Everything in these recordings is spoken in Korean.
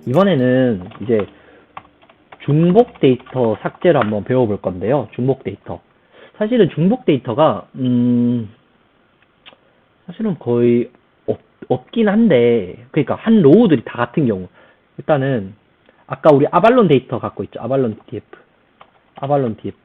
이번에는 이제 중복 데이터 삭제를 한번 배워볼 건데요. 중복 데이터. 사실은 중복 데이터가, 사실은 거의 없긴 한데, 그러니까 한 로우들이 다 같은 경우. 일단은, 아까 우리 아발론 데이터 갖고 있죠. 아발론 DF. 아발론 DF.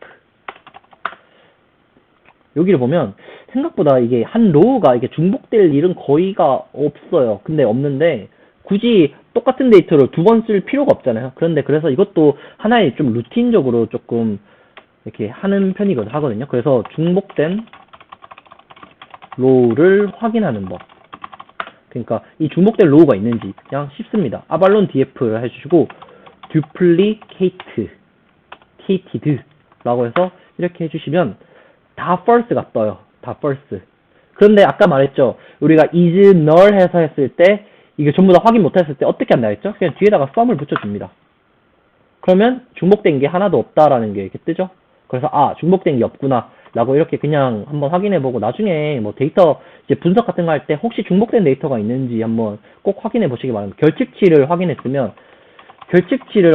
여기를 보면, 생각보다 이게 한 로우가 이게 중복될 일은 거의가 없어요. 근데 없는데, 굳이 똑같은 데이터를 두 번 쓸 필요가 없잖아요. 그런데 그래서 이것도 하나의 좀 루틴적으로 조금 이렇게 하는 편이거든요. 그래서 중복된 로우를 확인하는 법. 그러니까 이 중복된 로우가 있는지 그냥 쉽습니다. 아발론 df를 해주시고 duplicate, cated 라고 해서 이렇게 해주시면 다 false가 떠요. 다 false. 그런데 아까 말했죠. 우리가 is null 해서 했을 때 이게 전부 다 확인 못했을 때 어떻게 한다 했죠? 그냥 뒤에다가 sum을 붙여줍니다. 그러면 중복된 게 하나도 없다라는 게 이렇게 뜨죠? 그래서 중복된 게 없구나 라고 이렇게 그냥 한번 확인해보고 나중에 뭐 데이터 이제 분석 같은 거 할 때 혹시 중복된 데이터가 있는지 한번 꼭 확인해 보시기 바랍니다. 결측치를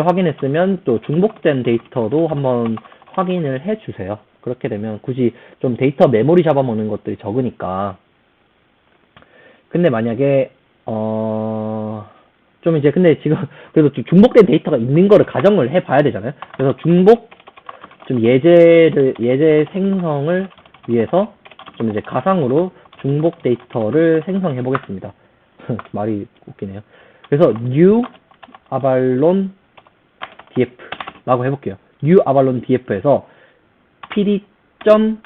확인했으면 또 중복된 데이터도 한번 확인을 해주세요. 그렇게 되면 굳이 좀 데이터 메모리 잡아먹는 것들이 적으니까. 근데 만약에 좀 이제 근데 지금 그래도 좀 중복된 데이터가 있는 거를 가정을 해봐야 되잖아요. 그래서 좀 예제 생성을 위해서 좀 이제 가상으로 중복 데이터를 생성해 보겠습니다. 말이 웃기네요. 그래서 new avalon df라고 해볼게요. new avalon df에서 pd.concat.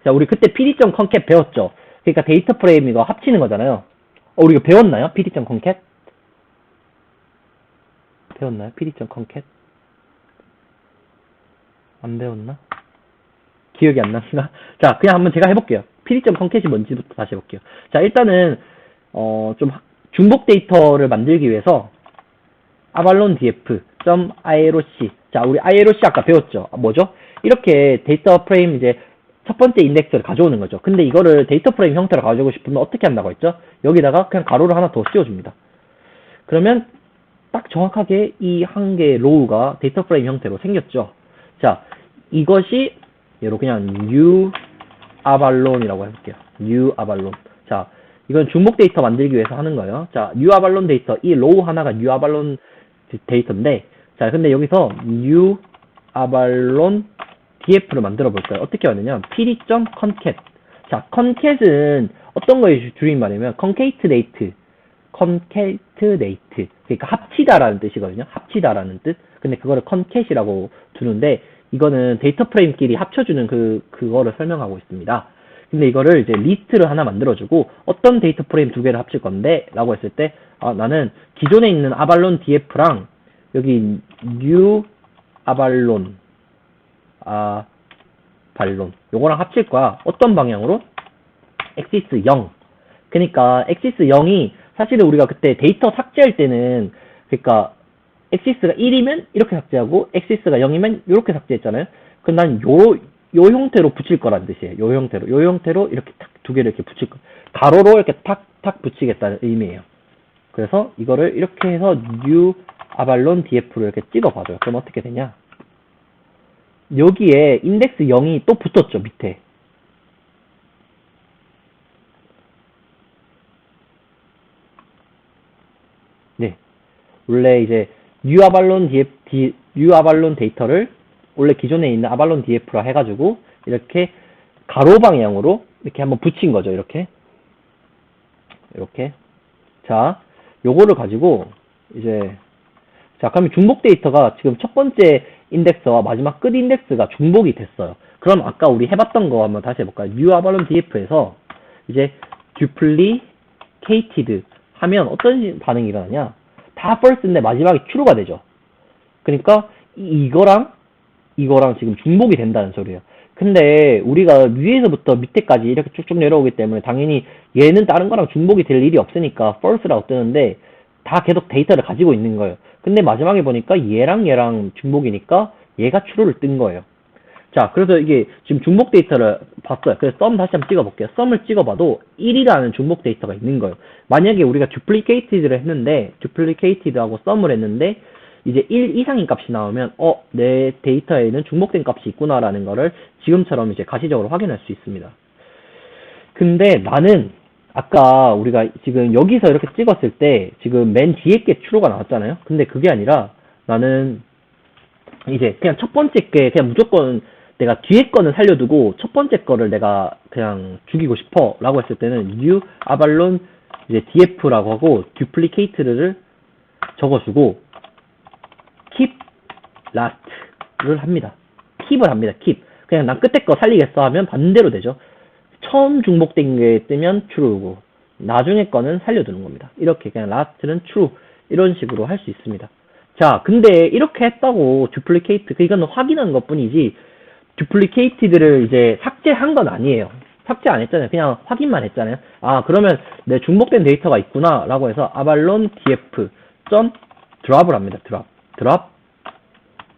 자, 우리 그때 pd.concat 배웠죠? 그러니까 데이터 프레임 이거 합치는 거잖아요. 우리가 배웠나요? pd.concat? 배웠나요? pd.concat? 안 배웠나? 기억이 안 났나? 자, 그냥 한번 제가 해볼게요. pd.concat이 뭔지부터 다시 해볼게요. 자, 일단은 좀 중복 데이터를 만들기 위해서 avalon df.ioc. 자, 우리 ioc 아까 배웠죠? 뭐죠? 이렇게 데이터 프레임 이제 첫 번째 인덱스를 가져오는 거죠. 근데 이거를 데이터 프레임 형태로 가져오고 싶으면 어떻게 한다고 했죠? 여기다가 그냥 가로를 하나 더 씌워줍니다. 그러면 딱 정확하게 이 한 개의 로우가 데이터 프레임 형태로 생겼죠. 자, 이것이 얘로 그냥 new avalon이라고 해볼게요. new avalon. 자, 이건 중복 데이터 만들기 위해서 하는 거예요. 자, new avalon 데이터, 이 로우 하나가 new avalon 데이터인데, 자, 근데 여기서 new avalon df를 만들어 볼까요? 어떻게 하느냐? pd.concat. 자, concat은 어떤 거에 줄임말이냐면 concatenate, 그러니까 합치다라는 뜻이거든요. 합치다라는 뜻. 근데 그거를 concat이라고 두는데 이거는 데이터 프레임끼리 합쳐주는 그거를 설명하고 있습니다. 근데 이거를 이제 리스트를 하나 만들어주고 어떤 데이터 프레임 두 개를 합칠 건데 라고 했을 때 나는 기존에 있는 아발론 df랑 여기 new avalon 요거랑 합칠 거야. 어떤 방향으로? axis 0. 그러니까 axis 0이 사실은 우리가 그때 데이터 삭제할 때는 그러니까 axis가 1이면 이렇게 삭제하고 axis가 0이면 이렇게 삭제했잖아요. 그럼 난 요 형태로 붙일 거란 뜻이에요. 요 형태로 이렇게 탁 두 개를 이렇게 붙일 거. 가로로 이렇게 탁탁 붙이겠다는 의미예요. 그래서 이거를 이렇게 해서 new avalon df로 이렇게 찍어 봐줘요. 그럼 어떻게 되냐? 여기에 인덱스 0이 또 붙었죠, 밑에. 네. 원래 이제 new avalon 데이터를 원래 기존에 있는 avalon df라 해가지고 이렇게 가로 방향으로 이렇게 한번 붙인 거죠, 이렇게. 자, 요거를 가지고 이제 자, 그러면 중복 데이터가 지금 첫 번째 인덱스와 마지막 끝 인덱스가 중복이 됐어요. 그럼 아까 우리 해봤던 거 한번 다시 해볼까요? new avalon df에서 이제 duplicated 하면 어떤 반응이 일어나냐? 다 false인데 마지막에 true가 되죠. 그러니까 이거랑 지금 중복이 된다는 소리예요. 근데 우리가 위에서부터 밑에까지 이렇게 쭉쭉 내려오기 때문에 당연히 얘는 다른 거랑 중복이 될 일이 없으니까 false라고 뜨는데 다 계속 데이터를 가지고 있는 거예요. 근데 마지막에 보니까 얘랑 중복이니까 얘가 true를 뜬 거예요. 자, 그래서 이게 지금 중복 데이터를 봤어요. 그래서 썸 다시 한번 찍어볼게요. 썸을 찍어봐도 1이라는 중복 데이터가 있는 거예요. 만약에 우리가 duplicated를 했는데, duplicated하고 썸을 했는데, 이제 1 이상인 값이 나오면, 내 데이터에는 중복된 값이 있구나라는 거를 지금처럼 이제 가시적으로 확인할 수 있습니다. 근데 나는, 아까 우리가 지금 여기서 이렇게 찍었을 때, 지금 맨 뒤에 게 true가 나왔잖아요? 근데 그게 아니라, 나는 이제 그냥 첫 번째 게 그냥 무조건 내가 뒤에 거는 살려두고 첫 번째 거를 내가 그냥 죽이고 싶어 라고 했을 때는 new avalon 이제 df라고 하고 duplicate를 적어주고 keep last를 합니다. keep을 합니다. keep. 그냥 난 끝에 거 살리겠어 하면 반대로 되죠. 처음 중복된 게 뜨면 true고 나중에 거는 살려두는 겁니다. 이렇게 그냥 last는 true 이런 식으로 할 수 있습니다. 자, 근데 이렇게 했다고 duplicate, 이건 확인한 것 뿐이지 duplicated를 이제 삭제한 건 아니에요. 삭제 안 했잖아요. 그냥 확인만 했잖아요. 아, 그러면 내 중복된 데이터가 있구나 라고 해서 avalon df drop을 합니다. drop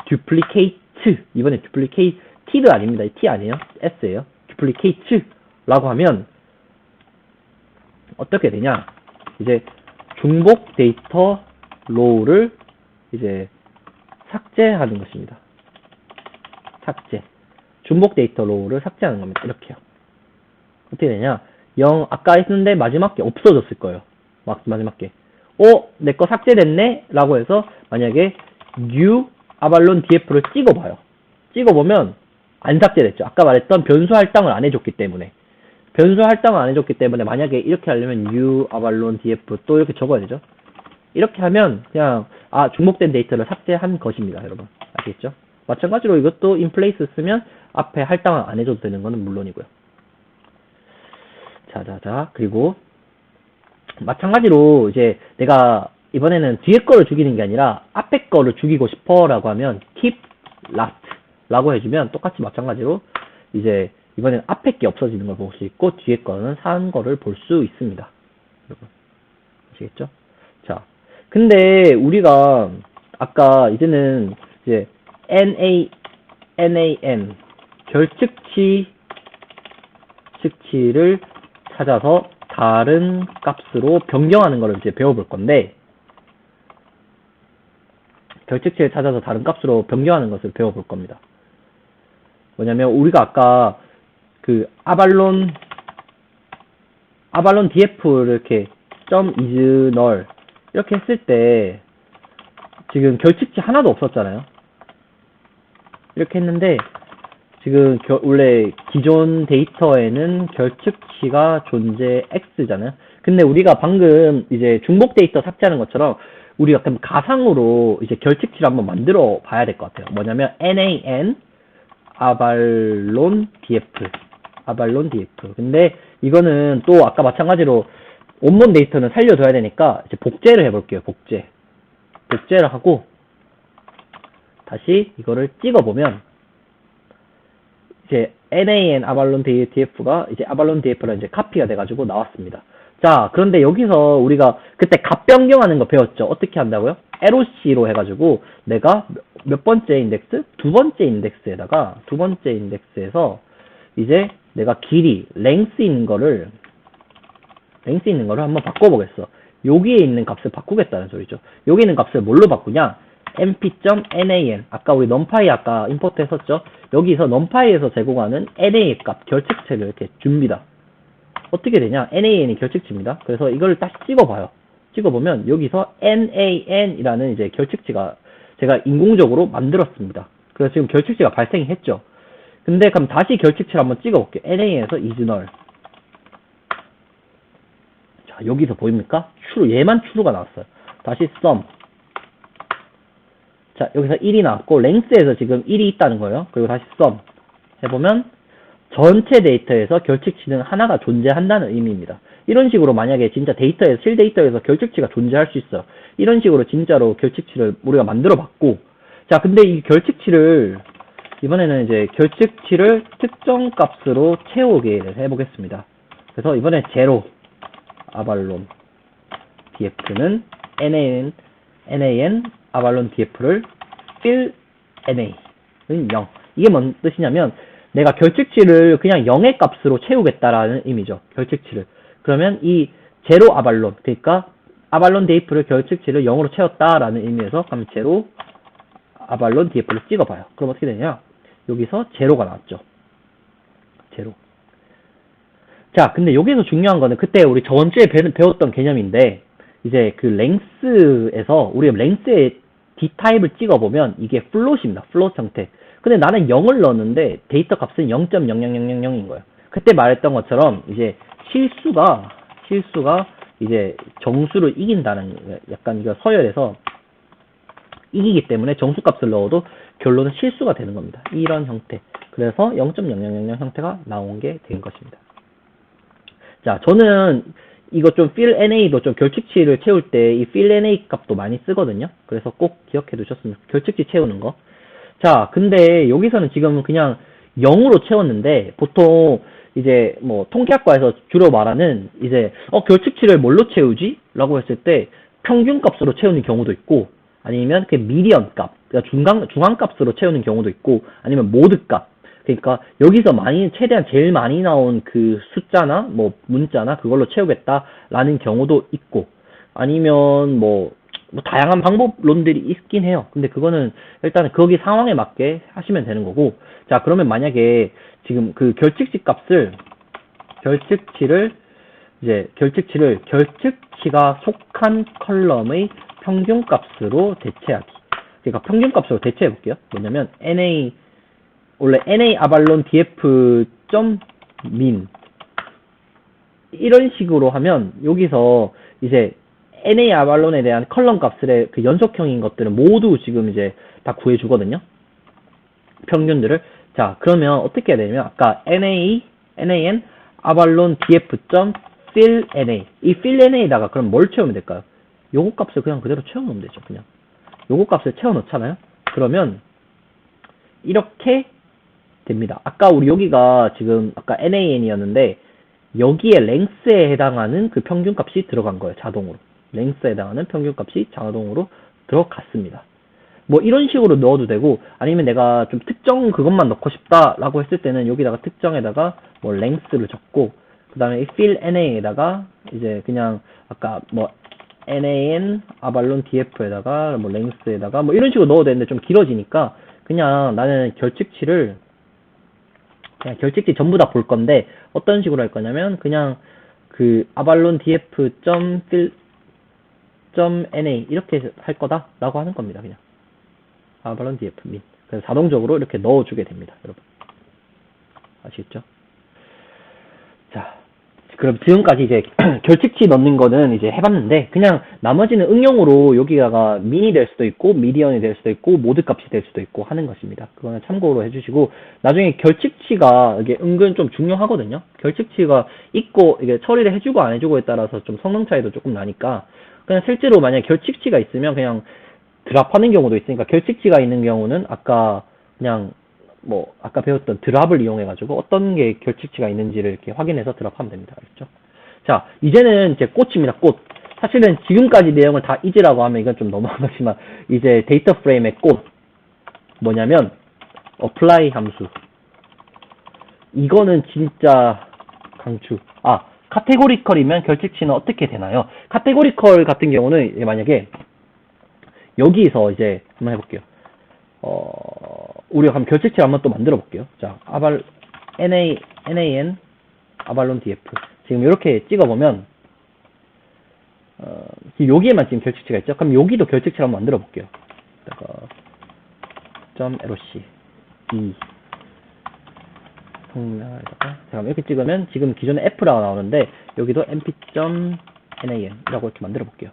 duplicate. 이번에 duplicated 아닙니다. t 아니에요. s예요. duplicate 라고 하면 어떻게 되냐, 이제 중복 데이터 row를 이제 삭제하는 것입니다. 삭제. 중복 데이터 row를 삭제하는 겁니다. 이렇게요. 어떻게 되냐, 0 아까 했는데 마지막 게 없어졌을 거예요. 마지막 게 내 거 삭제됐네 라고 해서 만약에 new avalon df를 찍어봐요. 찍어보면 안 삭제됐죠. 아까 말했던 변수 할당을 안 해줬기 때문에. 변수 할당을 안 해줬기 때문에 만약에 이렇게 하려면 new avalon df 또 이렇게 적어야 되죠. 이렇게 하면 그냥 중복된 데이터를 삭제한 것입니다. 여러분 아시겠죠? 마찬가지로 이것도 in place 쓰면 앞에 할당을 안 해줘도 되는 거는 물론이고요. 자 그리고 마찬가지로 이제 내가 이번에는 뒤에 거를 죽이는 게 아니라 앞에 거를 죽이고 싶어 라고 하면 keep last 라고 해주면 똑같이 마찬가지로 이제 이번엔 앞에 게 없어지는 걸 볼 수 있고 뒤에 거는 산 거를 볼 수 있습니다. 여러분 아시겠죠? 자, 근데 우리가 아까 이제는 이제 NaN 측치를 찾아서 다른 값으로 변경하는 것을 이제 배워볼 건데, 결측치를 찾아서 다른 값으로 변경하는 것을 배워볼 겁니다. 뭐냐면 우리가 아까 그 avalon df를 이렇게 is null 이렇게 했을 때 지금 결측치 하나도 없었잖아요. 이렇게 했는데 지금 원래 기존 데이터에는 결측치가 존재 x잖아요. 근데 우리가 방금 이제 중복 데이터 삭제하는 것처럼 우리가 그럼 가상으로 이제 결측치를 한번 만들어 봐야 될 것 같아요. 뭐냐면 nan avalon df. 근데 이거는 또 아까 마찬가지로 원본 데이터는 살려둬야 되니까 이제 복제를 해볼게요. 복제를 하고 다시 이거를 찍어보면 이제 nan avalon df가 이제 avalon df랑 이제 카피가 돼가지고 나왔습니다. 자, 그런데 여기서 우리가 그때 값 변경하는 거 배웠죠. 어떻게 한다고요? LOC로 해가지고 내가 몇 번째 인덱스? 두 번째 인덱스에서 이제 내가 길이, length 있는 거를 한번 바꿔보겠어. 여기에 있는 값을 바꾸겠다는 소리죠. 여기 있는 값을 뭘로 바꾸냐? np.nan. 아까 우리 numpy 아까 임포트 했었죠? 여기서 numpy에서 제공하는 na 값, 결측체를 이렇게 줍니다. 어떻게 되냐? nan이 결측치입니다. 그래서 이걸 다시 찍어봐요. 찍어보면 여기서 nan이라는 이제 결측치가 제가 인공적으로 만들었습니다. 그래서 지금 결측치가 발생했죠. 근데 그럼 다시 결측치를 한번 찍어볼게요. nan에서 is null. 자, 여기서 보입니까? true, 얘만 true가 나왔어요. 다시 sum. 자, 여기서 1이 나왔고 length에서 지금 1이 있다는 거예요. 그리고 다시 sum 해보면 전체 데이터에서 결측치는 하나가 존재한다는 의미입니다. 이런 식으로 만약에 진짜 데이터에서 실데이터에서 결측치가 존재할 수 있어요. 이런 식으로 진짜로 결측치를 우리가 만들어 봤고, 자, 근데 이 결측치를 이번에는 이제 결측치를 특정 값으로 채우게 해보겠습니다. 그래서 이번에 0 avalon df는 nan avalon df를 fill na는 0. 이게 뭔 뜻이냐면 내가 결측치를 그냥 0의 값으로 채우겠다라는 의미죠. 결측치를. 그러면 이 제로 아발론, 그러니까 아발론 df를 결측치를 0으로 채웠다라는 의미에서 그럼 제로 아발론 df를 찍어봐요. 그럼 어떻게 되냐? 여기서 제로가 나왔죠. 제로. 자, 근데 여기서 중요한 거는 그때 우리 저번 주에 배웠던 개념인데 이제 그 랭스에서 우리가 랭스의 d타입을 찍어보면 이게 플롯입니다. 플롯 형태. 근데 나는 0을 넣었는데 데이터 값은 0.00000인 거예요. 그때 말했던 것처럼 이제 실수가 이제 정수를 이긴다는 약간 이거 서열에서 이기기 때문에 정수값을 넣어도 결론은 실수가 되는 겁니다. 이런 형태. 그래서 0.0000 형태가 나온 게 된 것입니다. 자, 저는 이거 좀 fill NA도 좀 결측치를 채울 때 이 fill NA 값도 많이 쓰거든요. 그래서 꼭 기억해 두셨으면 결측치 채우는 거. 자, 근데 여기서는 지금 그냥 0으로 채웠는데 보통 이제 뭐 통계학과에서 주로 말하는 이제 결측치를 뭘로 채우지? 라고 했을 때 평균 값으로 채우는 경우도 있고 아니면 그 미디언 값, 그러니까 중앙 값으로 채우는 경우도 있고 아니면 모드 값. 그러니까 여기서 최대한 제일 많이 나온 그 숫자나 뭐 문자나 그걸로 채우겠다라는 경우도 있고 아니면 뭐 다양한 방법론들이 있긴 해요. 근데 그거는 일단은 거기 상황에 맞게 하시면 되는 거고. 자, 그러면 만약에 지금 그 결측치를 결측치가 속한 컬럼의 평균값으로 대체하기. 그러니까 평균값으로 대체해 볼게요. 뭐냐면 원래 NA 아발론 df min 이런 식으로 하면 여기서 이제 NA 아발론에 대한 컬럼 값의 그 연속형인 것들은 모두 지금 이제 다 구해주거든요. 평균들을. 자, 그러면 어떻게 해야 되냐면 아까 NAN 아발론 df.fill NA 이 fill NA에다가 그럼 뭘 채우면 될까요? 요거 값을 그냥 그대로 채워놓으면 되죠. 그냥 요거 값을 채워놓잖아요. 그러면 이렇게 됩니다. 아까 우리 여기가 지금 아까 NAN이었는데 여기에 랭스에 해당하는 그 평균값이 들어간 거예요. 자동으로. 랭스에 해당하는 평균값이 자동으로 들어갔습니다. 뭐 이런 식으로 넣어도 되고 아니면 내가 좀 특정 그것만 넣고 싶다라고 했을 때는 여기다가 특정에다가 뭐 랭스를 적고 그 다음에 fill NA에다가 이제 그냥 아까 뭐 NAN 아발론 df에다가 뭐 랭스에다가 뭐 이런 식으로 넣어도 되는데 좀 길어지니까 그냥 나는 결측치 전부 다 볼 건데 어떤 식으로 할 거냐면 그냥 그 아발론 df.fill .na 이렇게 할 거다라고 하는 겁니다. 그냥 아발론 df min. 그래서 자동적으로 이렇게 넣어주게 됩니다. 여러분 아시겠죠? 자, 그럼 지금까지 이제 결측치 넣는 거는 이제 해봤는데 그냥 나머지는 응용으로 여기다가 민이 될 수도 있고 미디언이 될 수도 있고 모드 값이 될 수도 있고 하는 것입니다. 그거는 참고로 해주시고 나중에 결측치가 이게 은근 좀 중요하거든요. 결측치가 있고 이게 처리를 해주고 안 해주고에 따라서 좀 성능 차이도 조금 나니까 그냥 실제로 만약에 결측치가 있으면 그냥 드랍하는 경우도 있으니까 결측치가 있는 경우는 아까 그냥 뭐 아까 배웠던 드랍을 이용해 가지고 어떤 게 결측치가 있는지를 이렇게 확인해서 드랍하면 됩니다. 알겠죠? 자, 이제는 이제 꽃입니다. 꽃. 사실은 지금까지 내용을 다 잊으라고 하면 이건 좀 너무한 거지만 이제 데이터 프레임의 꽃 뭐냐면 apply 함수. 이거는 진짜 강추. 카테고리컬이면 결측치는 어떻게 되나요? 카테고리컬 같은 경우는 만약에 여기서 이제 한번 해볼게요. 우리가 그럼 결측치를 한번 또 만들어 볼게요. 자, NAN 아발론 df 지금 이렇게 찍어보면 여기에만 지금 결측치가 있죠. 그럼 여기도 결측치를 한번 만들어 볼게요. .roc 자, 이렇게 찍으면 지금 기존에 F라고 나오는데 여기도 mp.nan이라고 이렇게 만들어 볼게요.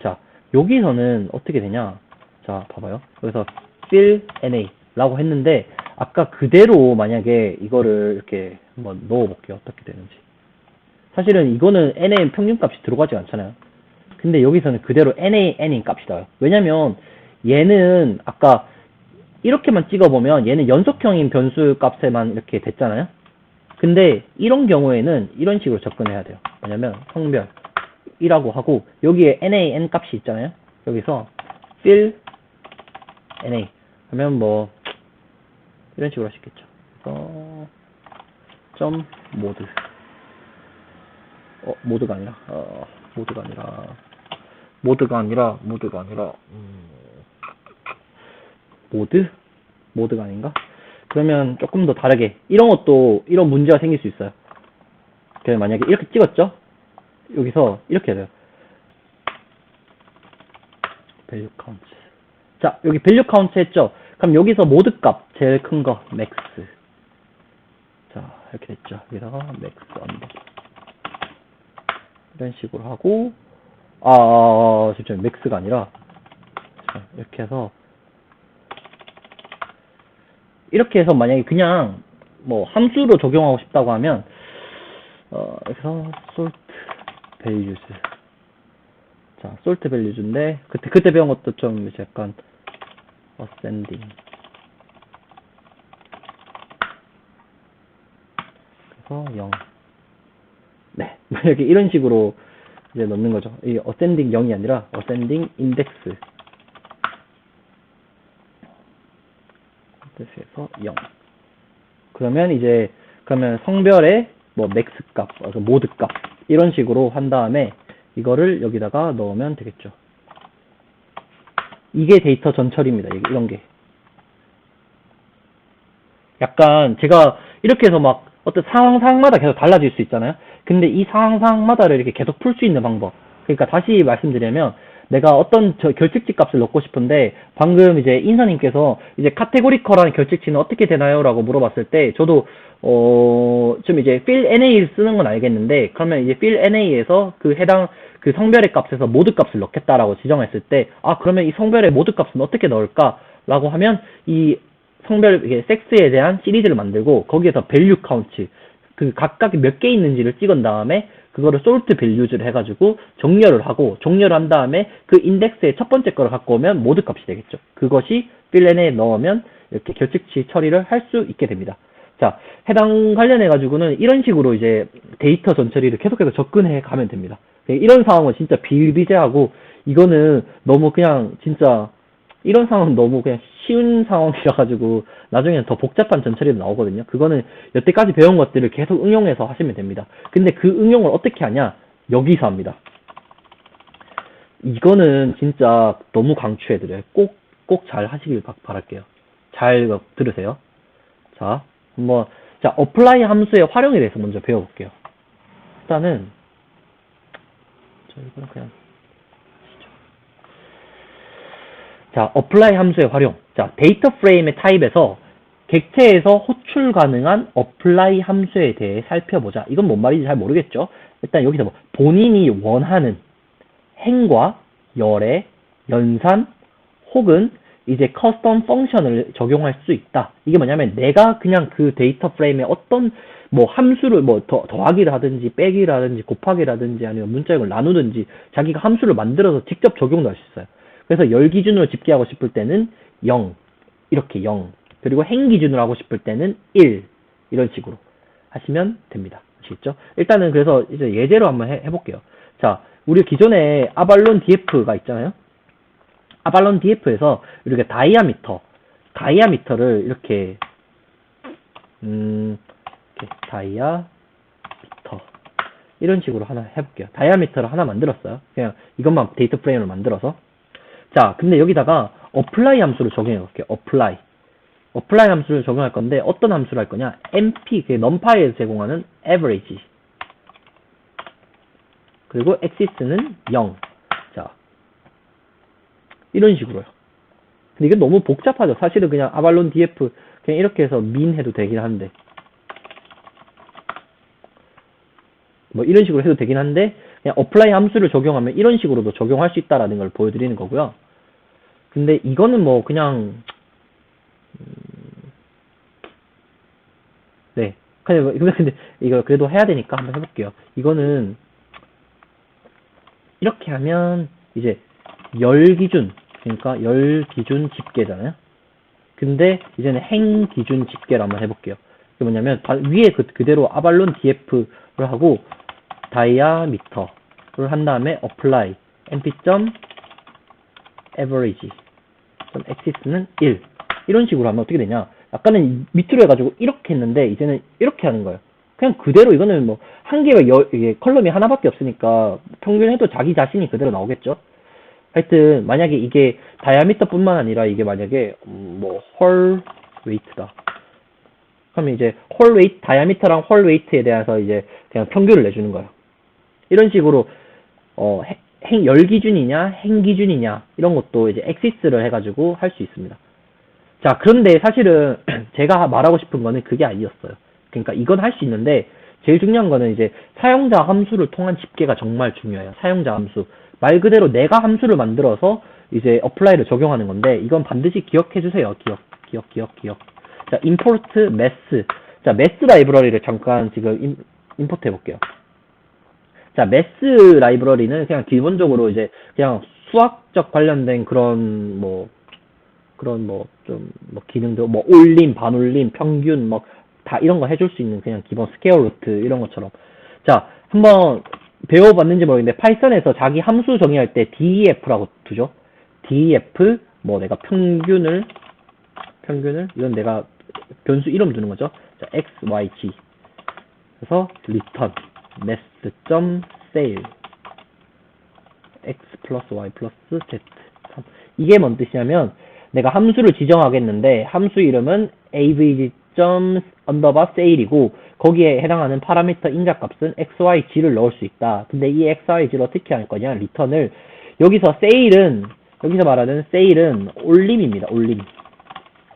자, 여기서는 어떻게 되냐? 자, 봐봐요. 여기서 fill NA라고 했는데 아까 그대로 만약에 이거를 이렇게 한번 넣어볼게요. 어떻게 되는지. 사실은 이거는 NAN 평균값이 들어가지 않잖아요. 근데 여기서는 그대로 NAN인 값이 나와요. 왜냐면 얘는 아까 이렇게만 찍어보면 얘는 연속형인 변수 값에만 이렇게 됐잖아요. 근데 이런 경우에는 이런 식으로 접근해야 돼요. 뭐냐면 성별이라고 하고 여기에 NAN 값이 있잖아요. 여기서 fill NA 하면 뭐 이런 식으로 할 수 있겠죠. 그래서 점 모드. 모드가 아니라 모드가 아닌가? 그러면 조금 더 다르게 이런 것도 이런 문제가 생길 수 있어요. 그래서 만약에 이렇게 찍었죠? 여기서 이렇게 해야 돼요. 밸류 카운트. 자, 여기 밸류 카운트 했죠? 그럼 여기서 모드 값 제일 큰 거 맥스. 자, 이렇게 됐죠. 여기다가 맥스 언더. 이런 식으로 하고 잠시만요. 맥스가 아니라 이렇게 해서 만약에 그냥 뭐 함수로 적용하고 싶다고 하면 여기서 sort values. 자, sort values인데 그때 배운 것도 좀 이제 약간 ascending. 그래서 0. 네, 만약에 이런 식으로 이제 넣는 거죠. 이 ascending 0이 아니라 ascending index. 에서 0. 그러면 성별의 뭐 맥스 값, 모드 값 이런 식으로 한 다음에 이거를 여기다가 넣으면 되겠죠. 이게 데이터 전처리입니다. 이런 게. 약간 제가 이렇게 해서 막 어떤 상황마다 계속 달라질 수 있잖아요. 근데 이 상황마다를 이렇게 계속 풀 수 있는 방법. 그러니까 다시 말씀드리면 내가 어떤 결측치 값을 넣고 싶은데 방금 이제 인사님께서 이제 카테고리컬한 결측치는 어떻게 되나요? 라고 물어봤을 때 저도 좀 이제 fill NA를 쓰는 건 알겠는데 그러면 이제 fill NA에서 그 해당 그 성별의 값에서 모드 값을 넣겠다라고 지정했을 때 그러면 이 성별의 모드 값은 어떻게 넣을까? 라고 하면 이 성별 섹스에 대한 시리즈를 만들고 거기에서 value count 그 각각이 몇 개 있는지를 찍은 다음에 그거를 sort values를 해가지고 정렬을 한 다음에 그 인덱스의 첫 번째 거를 갖고 오면 모드 값이 되겠죠. 그것이 fill NA에 넣으면 이렇게 결측치 처리를 할 수 있게 됩니다. 자, 해당 관련해가지고는 이런 식으로 이제 데이터 전처리를 계속해서 접근해 가면 됩니다. 이런 상황은 진짜 비일비재하고 이거는 너무 그냥 진짜 이런 상황은 너무 그냥 쉬운 상황이라 가지고 나중에는 더 복잡한 전처리도 나오거든요. 그거는 여태까지 배운 것들을 계속 응용해서 하시면 됩니다. 근데 그 응용을 어떻게 하냐? 여기서 합니다. 이거는 진짜 너무 강추해드려요. 꼭 잘 하시길 바랄게요. 잘 들으세요. 자, apply 함수의 활용에 대해서 먼저 배워볼게요. 일단은 이거는 그냥 자, apply 함수의 활용. 자, 데이터 프레임의 타입에서 객체에서 호출 가능한 apply 함수에 대해 살펴보자. 이건 뭔 말인지 잘 모르겠죠? 일단 여기서 본인이 원하는 행과 열애, 연산 혹은 이제 커스텀 펑션을 적용할 수 있다. 이게 뭐냐면 내가 그냥 그 데이터 프레임에 어떤 함수를 더하기를 하든지 빼기를 하든지 곱하기라든지 아니면 문자형을 나누든지 자기가 함수를 만들어서 직접 적용도 할 수 있어요. 그래서 열 기준으로 집계하고 싶을 때는 0, 이렇게 0. 그리고 행 기준으로 하고 싶을 때는 1. 이런 식으로 하시면 됩니다. 아시겠죠? 일단은 그래서 이제 예제로 한번 해볼게요. 자, 우리 기존에 아발론 DF가 있잖아요. 아발론 DF에서 이렇게 다이아미터를 이렇게 다이아미터 이런 식으로 하나 해볼게요. 다이아미터를 하나 만들었어요. 그냥 이것만 데이터 프레임을 만들어서. 자, 근데 여기다가 apply 함수를 적용해 볼게요. apply 함수를 적용할 건데 어떤 함수를 할 거냐? np, numPy에서 제공하는 average. 그리고 axis는 0. 자, 이런 식으로요. 근데 이게 너무 복잡하죠. 사실은 그냥 아발론 df 그냥 이렇게 해서 min 해도 되긴 한데 이런 식으로 해도 되긴 한데 그냥 apply 함수를 적용하면 이런 식으로도 적용할 수 있다라는 걸 보여드리는 거고요. 근데 이거는 그냥 네. 근데 이거 그래도 해야 되니까 한번 해볼게요. 이거는 이렇게 하면 이제 열 기준, 그러니까 열 기준 집계잖아요. 근데 이제는 행 기준 집계를 한번 해볼게요. 그게 뭐냐면 위에 그대로 아발론 df를 하고 다이아미터를 한 다음에 apply np.average axis는 1. 이런 식으로 하면 어떻게 되냐? 아까는 밑으로 해가지고 이렇게 했는데 이제는 이렇게 하는 거예요. 그냥 그대로 이거는 뭐 한 개가 이게 컬럼이 하나밖에 없으니까 평균해도 자기 자신이 그대로 나오겠죠. 하여튼 만약에 이게 다이아미터뿐만 아니라 이게 만약에 뭐 홀 웨이트다. 그러면 이제 홀 웨이트 다이아미터랑 홀 웨이트에 대해서 이제 그냥 평균을 내주는 거예요. 이런 식으로 열 기준이냐 행 기준이냐 이런 것도 이제 엑시스를 해가지고 할 수 있습니다. 자, 그런데 사실은 제가 말하고 싶은 거는 그게 아니었어요. 그러니까 이건 할 수 있는데 제일 중요한 거는 이제 사용자 함수를 통한 집계가 정말 중요해요. 사용자 함수. 말 그대로 내가 함수를 만들어서 이제 어플라이를 적용하는 건데 이건 반드시 기억해 주세요. 기억. 자, import math. 자, math 라이브러리를 잠깐 지금 임포트 해볼게요. 자, math 라이브러리는 그냥 기본적으로 이제 그냥 수학적 관련된 그런 기능들, 올림, 반올림, 평균, 다 이런 거 해줄 수 있는 그냥 기본 스퀘어 루트, 이런 것처럼. 자, 한번 배워봤는지 모르겠는데, 파이썬에서 자기 함수 정의할 때 def라고 두죠. def, 내가 평균을, 이건 내가 변수 이름 두는 거죠. 자, x, y, g. 그래서 return, math.sale, x 플러스 y 플러스 z. 이게 뭔 뜻이냐면, 내가 함수를 지정하겠는데 함수 이름은 avg.sale이고 거기에 해당하는 파라미터 인자값은 xyg를 넣을 수 있다. 근데 이 xyg를 어떻게 할 거냐? 리턴을 여기서 여기서 말하는 sale은 올림입니다.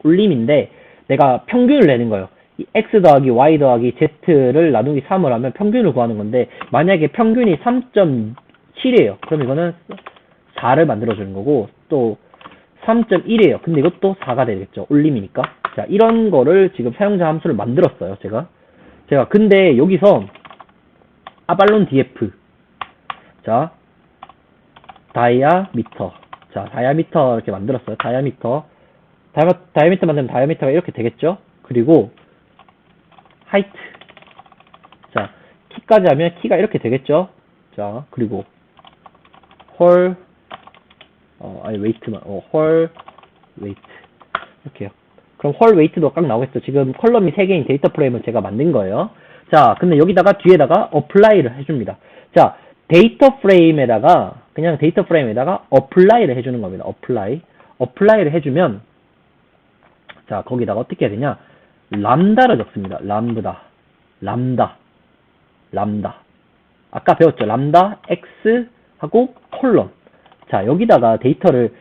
올림인데 내가 평균을 내는 거예요. 이 x 더하기 y 더하기 z를 나누기 3을 하면 평균을 구하는 건데 만약에 평균이 3.7이에요. 그럼 이거는 4를 만들어주는 거고 또 3.1이에요. 근데 이것도 4가 되겠죠. 올림이니까. 자, 이런 거를 지금 사용자 함수를 만들었어요. 제가 근데 여기서 아발론 df. 자, 다이아미터. 자, 다이아미터 이렇게 만들었어요. 다이아미터 만들면 다이아미터가 이렇게 되겠죠. 그리고 하이트. 자, 키까지 하면 키가 이렇게 되겠죠. 자, 그리고 홀 웨이트만, 홀 웨이트. 이렇게요. 그럼 홀 웨이트도 깍 나오겠죠. 지금 컬럼이 3개인 데이터 프레임을 제가 만든 거예요. 자, 근데 여기다가 뒤에다가 어플라이를 해줍니다. 자, 그냥 데이터 프레임에다가 어플라이를 해주는 겁니다. 어플라이를 해주면, 자, 거기다가 어떻게 해야 되냐. 람다를 적습니다. 람다. 아까 배웠죠. 람다, x 하고 콜론. 자, 여기다가 데이터를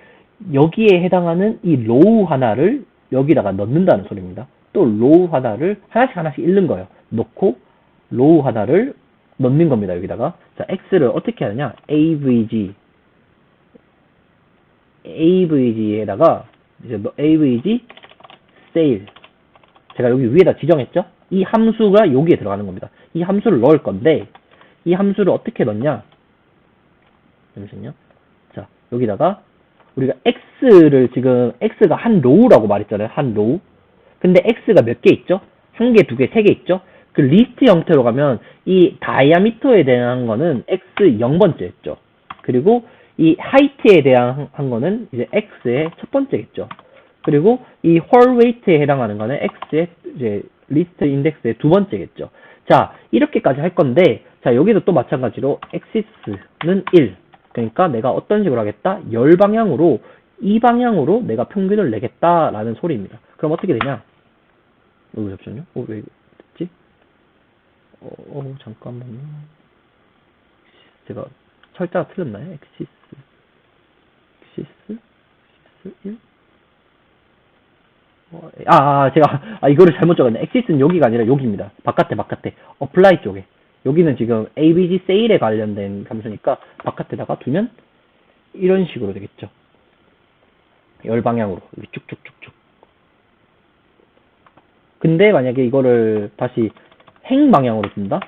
여기에 해당하는 이 로우 하나를 여기다가 넣는다는 소리입니다. 또 로우 하나를 하나씩 읽는 거예요. 넣고 로우 하나를 넣는 겁니다. 여기다가. 자, x를 어떻게 하느냐? avg에다가 이제 avg sale. 제가 여기 위에다 지정했죠? 이 함수가 여기에 들어가는 겁니다. 이 함수를 넣을 건데 이 함수를 어떻게 넣냐? 잠시만요. 자, 여기다가 우리가 x를 지금 x가 한 로우라고 말했잖아요. 한 로우. 근데 x가 몇 개 있죠? 한 개, 두 개, 세 개 있죠? 그 리스트 형태로 가면 이 다이아미터에 대한 거는 x 0번째였죠. 그리고 이 하이트에 대한 한 거는 이제 x의 첫 번째겠죠. 그리고 이 홀 웨이트에 해당하는 거는 x의 이제 리스트 인덱스의 두 번째겠죠. 자, 이렇게까지 할 건데, 자, 여기도 또 마찬가지로 axis는 1. 그러니까 내가 어떤 식으로 하겠다? 열 방향으로, 이 방향으로 내가 평균을 내겠다라는 소리입니다. 그럼 어떻게 되냐? 잠시만요. 왜 됐지? 잠깐만요. 제가 철자가 틀렸나요? axis 1? 이거를 잘못 적었네. axis는 여기가 아니라 여기입니다. 바깥에. apply 쪽에. 여기는 지금 avg sale에 관련된 함수니까 바깥에다가 두면 이런 식으로 되겠죠. 열 방향으로 쭉쭉쭉쭉. 근데 만약에 이거를 다시 행 방향으로 둔다?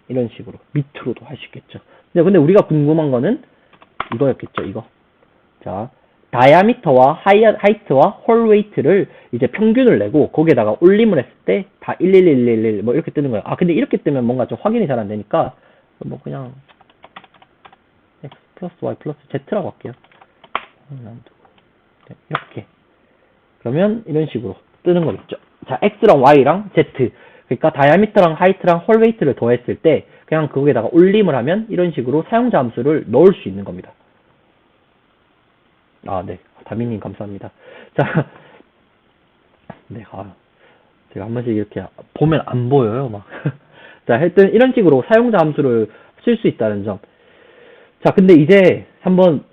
이런 식으로 밑으로도 할 수 있겠죠. 근데 우리가 궁금한 거는 이거였겠죠. 이거. 자, 다이아미터와 하이트와 홀 웨이트를 이제 평균을 내고 거기에다가 올림을 했을 때 다 11111 이렇게 뜨는 거예요. 근데 이렇게 뜨면 뭔가 좀 확인이 잘 안 되니까 그냥 x 플러스 y 플러스 z라고 할게요. 이렇게. 그러면 이런 식으로 뜨는 거겠죠. 자, x랑 y랑 z. 그러니까 다이아미터랑 하이트랑 홀 웨이트를 더했을 때 그냥 거기에다가 올림을 하면 이런 식으로 사용자 함수를 넣을 수 있는 겁니다. 아, 네. 다미님 감사합니다. 자, 네. 제가 한 번씩 이렇게 보면 안 보여요, 막. 자, 하여튼 이런 식으로 사용자 함수를 쓸 수 있다는 점. 자, 근데 이제 한번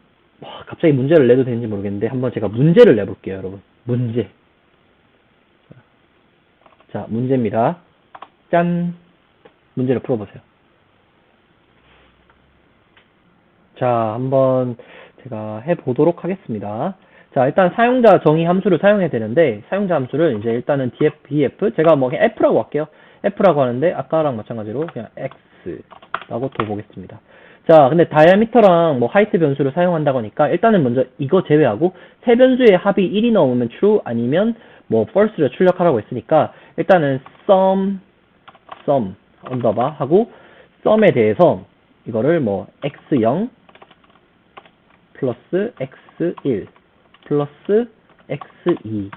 갑자기 문제를 내도 되는지 모르겠는데 한번 제가 문제를 내볼게요, 여러분. 문제. 자, 문제입니다. 짠. 문제를 풀어보세요. 자, 한번 제가 해보도록 하겠습니다. 자, 일단 사용자 정의 함수를 사용해야 되는데, 사용자 함수를 이제 일단은 df, bf, 제가 뭐 그냥 f라고 할게요. f라고 하는데, 아까랑 마찬가지로 그냥 x라고 둬보겠습니다. 자, 근데 다이아미터랑 뭐 하이트 변수를 사용한다고 하니까, 일단은 먼저 이거 제외하고, 세 변수의 합이 1이 넘으면 true, 아니면 뭐 false를 출력하라고 했으니까, 일단은 sum 언더바 하고, sum에 대해서 이거를 뭐 x0 플러스 x1 플러스 x2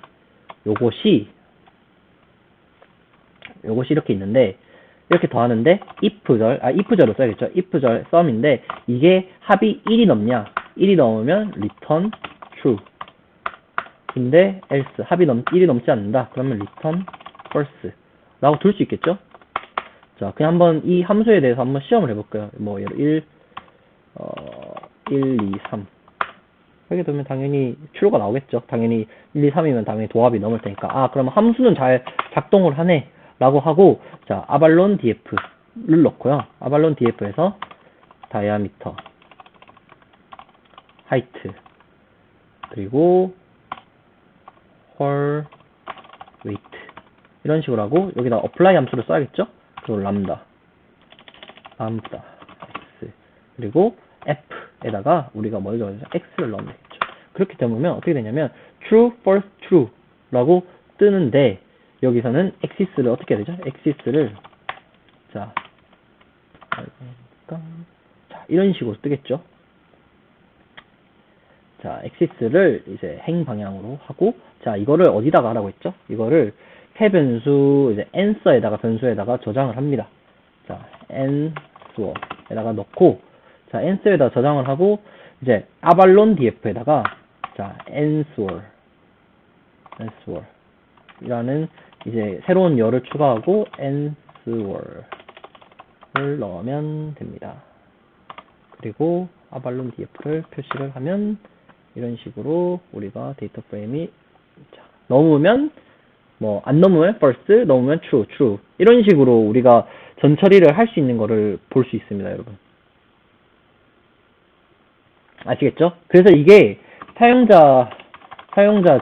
요것이 이렇게 있는데 이렇게 더하는데 if절을 써야겠죠. if절 sum인데 이게 합이 1이 넘냐? 1이 넘으면 return true. 근데 else 합이 1이 넘지 않는다. 그러면 return false 라고 둘 수 있겠죠. 자, 그냥 한번 이 함수에 대해서 한번 시험을 해볼게요. 뭐 예를 1, 2, 3 이렇게 되면 당연히 true가 나오겠죠. 당연히 1, 2, 3이면 당연히 도합이 넘을 테니까. 아, 그러면 함수는 잘 작동을 하네 라고 하고, 자, 아발론 df를 넣고요. 아발론 df에서 다이아미터, 하이트, 그리고 홀 웨이트 이런 식으로 하고 여기다 apply 함수를 써야겠죠. 그리고 람다 x 그리고 f에다가 우리가 뭘 적어야죠? x를 넣으면 되겠죠. 그렇게 되면 어떻게 되냐면 true, false, true 라고 뜨는데 여기서는 axis를 어떻게 해야 되죠? axis를 자 이런 식으로 뜨겠죠. 자, axis를 이제 행 방향으로 하고, 자, 이거를 어디다가 하라고 했죠? 이거를 세 변수, 이제 answer에다가 변수에다가 저장을 합니다. 자, answer에다가 넣고, 자, answer에다 저장을 하고, 이제 avalon df에다가, 자, answer 이라는 이제 새로운 열을 추가하고, answer를 넣으면 됩니다. 그리고 avalon df를 표시를 하면, 이런 식으로 우리가 데이터 프레임이 넘으면 뭐 안 넘으면 false, 넘으면 true 이런 식으로 우리가 전 처리를 할 수 있는 거를 볼 수 있습니다, 여러분. 아시겠죠? 그래서 이게 사용자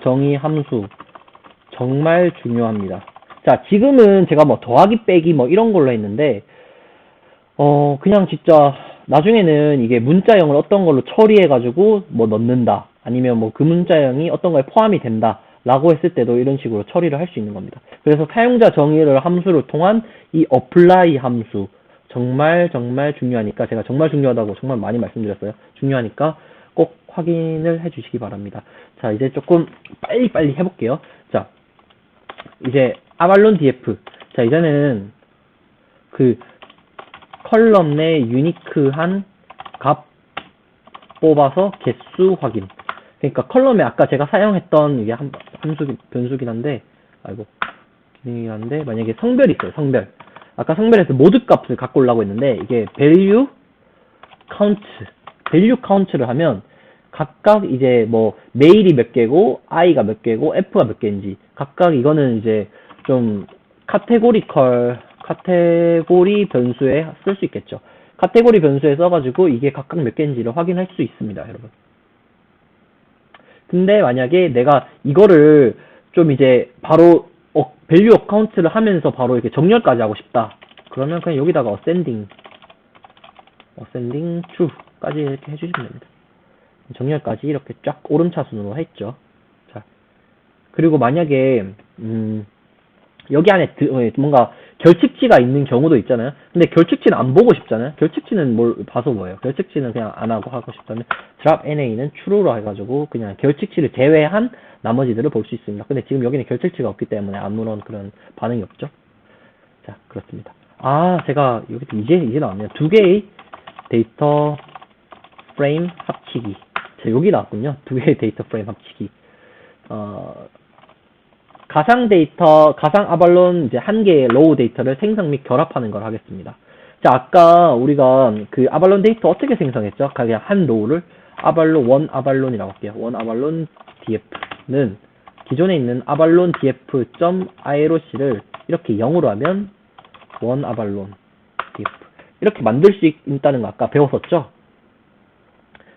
정의 함수 정말 중요합니다. 자, 지금은 제가 뭐 더하기 빼기 뭐 이런 걸로 했는데 그냥 진짜 나중에는 이게 문자형을 어떤 걸로 처리해가지고 뭐 넣는다. 아니면 뭐 그 문자형이 어떤 거에 포함이 된다. 라고 했을 때도 이런 식으로 처리를 할 수 있는 겁니다. 그래서 사용자 정의를 함수를 통한 이 apply 함수 정말 중요하니까 제가 정말 중요하다고 정말 많이 말씀드렸어요. 중요하니까 꼭 확인을 해주시기 바랍니다. 자, 이제 조금 빨리 해볼게요. 자, 이제 아발론 df. 자, 이제는 그 컬럼 내 유니크한 값 뽑아서 개수 확인. 그러니까 컬럼에 아까 제가 사용했던 이게 변수긴 한데, 기능이긴 한데, 만약에 성별이 있어요, 성별. 아까 성별에서 모드 값을 갖고 오려고 했는데, 이게 value count를 하면, 각각 이제 뭐, 메일이 몇 개고, i가 몇 개고, f가 몇 개인지, 각각 이거는 이제 좀 카테고리 변수에 쓸 수 있겠죠. 카테고리 변수에 써가지고 이게 각각 몇 개인지를 확인할 수 있습니다, 여러분. 근데 만약에 내가 이거를 좀 이제 바로 밸류 어카운트를 하면서 바로 이렇게 정렬까지 하고 싶다. 그러면 그냥 여기다가 ascending true까지 이렇게 해주시면 됩니다. 정렬까지 이렇게 쫙 오름차순으로 했죠. 자, 그리고 만약에 여기 안에 뭔가 결측지가 있는 경우도 있잖아요. 근데 결측지는 안 보고 싶잖아요. 결측지는 뭘 봐서 뭐예요? 결측지는 그냥 안 하고 하고 싶다면 drop NA는 true로 해가지고 그냥 결측지를 제외한 나머지들을 볼 수 있습니다. 근데 지금 여기는 결측지가 없기 때문에 아무런 그런 반응이 없죠. 자, 그렇습니다. 아, 제가 여기 이제 나왔네요. 두 개의 데이터 프레임 합치기. 자, 여기 나왔군요. 두 개의 데이터 프레임 합치기. 가상 아발론 이제 한 개의 로우 데이터를 생성 및 결합하는 걸 하겠습니다. 자, 아까 우리가 그 아발론 데이터 어떻게 생성했죠? 그냥 한 로우를 원 아발론이라고 할게요. 원 아발론 df는 기존에 있는 아발론 df.iroc를 이렇게 0으로 하면 원 아발론 df 이렇게 만들 수 있다는 거 아까 배웠었죠?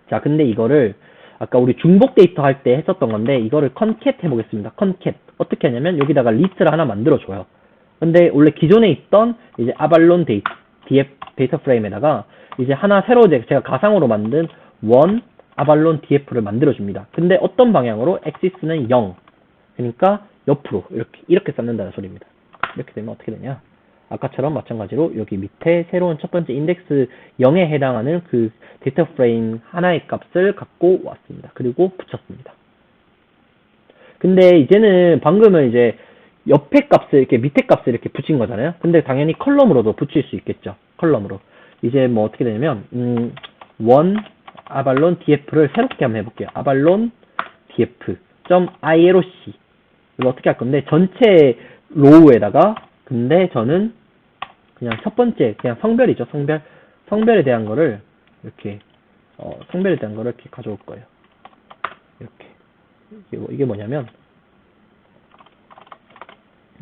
자, 근데 이거를 아까 우리 중복 데이터 할 때 했었던 건데 이거를 컨캣 해보겠습니다. 컨캣 어떻게 하냐면 여기다가 리스트를 하나 만들어줘요. 근데 원래 기존에 있던 이제 아발론 데이터 프레임에다가 이제 하나 새로 제가 가상으로 만든 원 아발론 df를 만들어줍니다. 근데 어떤 방향으로? 엑시스는 0. 그러니까 옆으로 이렇게 쌓는다는 소리입니다. 이렇게 되면 어떻게 되냐? 아까처럼 마찬가지로 여기 밑에 새로운 첫 번째 인덱스 0에 해당하는 그 데이터 프레임 하나의 값을 갖고 왔습니다. 그리고 붙였습니다. 근데 이제는 방금은 이제 옆에 값을 이렇게 밑에 값을 이렇게 붙인 거잖아요. 근데 당연히 컬럼으로도 붙일 수 있겠죠. 컬럼으로. 이제 뭐 어떻게 되냐면 원 아발론 df를 새롭게 한번 해볼게요. 아발론 df.ioc 이거 어떻게 할 건데 전체 로우에다가 근데 저는 그냥 첫 번째 그냥 성별이죠. 성별에 대한 거를 이렇게 성별에 대한 거를 이렇게 가져올 거예요. 이렇게 이게 뭐냐면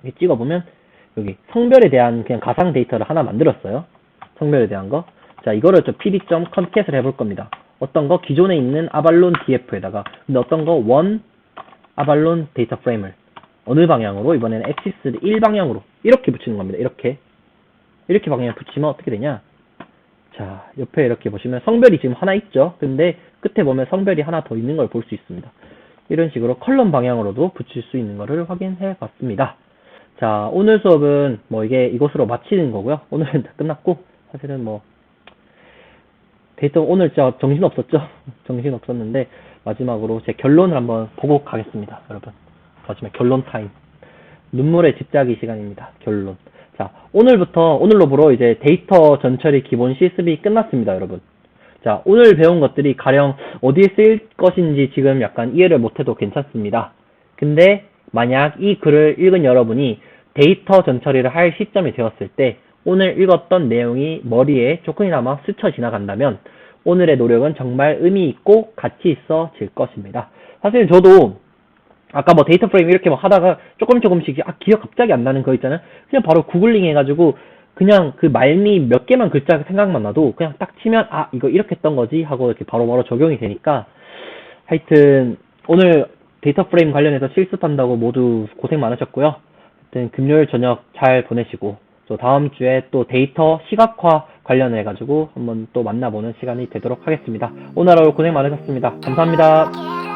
이렇게 찍어보면 여기 성별에 대한 그냥 가상 데이터를 하나 만들었어요. 성별에 대한 거. 자, 이거를 좀 pd.concat 을 해볼 겁니다. 어떤 거 기존에 있는 아발론 df에다가 근데 어떤 거 원 아발론 데이터 프레임을 어느 방향으로 이번에는 엑시스 1방향으로 이렇게 붙이는 겁니다. 이렇게 방향 붙이면 어떻게 되냐? 자, 옆에 이렇게 보시면 성별이 지금 하나 있죠. 근데 끝에 보면 성별이 하나 더 있는 걸 볼 수 있습니다. 이런 식으로 컬럼 방향으로도 붙일 수 있는 것을 확인해 봤습니다. 자, 오늘 수업은 뭐 이것으로 마치는 거고요. 오늘은 다 끝났고 사실은 뭐 데이터 오늘 진짜 정신 없었죠? 정신 없었는데 마지막으로 제 결론을 한번 보고 가겠습니다. 여러분, 마지막 결론 타임. 눈물의 집자기 시간입니다. 결론. 자, 오늘로부로 이제 데이터 전처리 기본 실습이 끝났습니다, 여러분. 자, 오늘 배운 것들이 가령 어디에 쓰일 것인지 지금 약간 이해를 못해도 괜찮습니다. 근데 만약 이 글을 읽은 여러분이 데이터 전처리를 할 시점이 되었을 때 오늘 읽었던 내용이 머리에 조금이나마 스쳐 지나간다면 오늘의 노력은 정말 의미 있고 가치 있어질 것입니다. 사실 저도 아까 뭐 데이터 프레임 이렇게 막 하다가 조금씩 기억 갑자기 안 나는 거 있잖아요. 그냥 바로 구글링 해가지고 그냥 그 말미 몇 개만 글자 생각만 나도 그냥 딱 치면 이거 이렇게 했던 거지 하고 이렇게 바로바로 적용이 되니까 하여튼 오늘 데이터 프레임 관련해서 실습한다고 모두 고생 많으셨고요. 하여튼 금요일 저녁 잘 보내시고 또 다음 주에 또 데이터 시각화 관련해가지고 한번 또 만나보는 시간이 되도록 하겠습니다. 오늘 하루 고생 많으셨습니다. 감사합니다.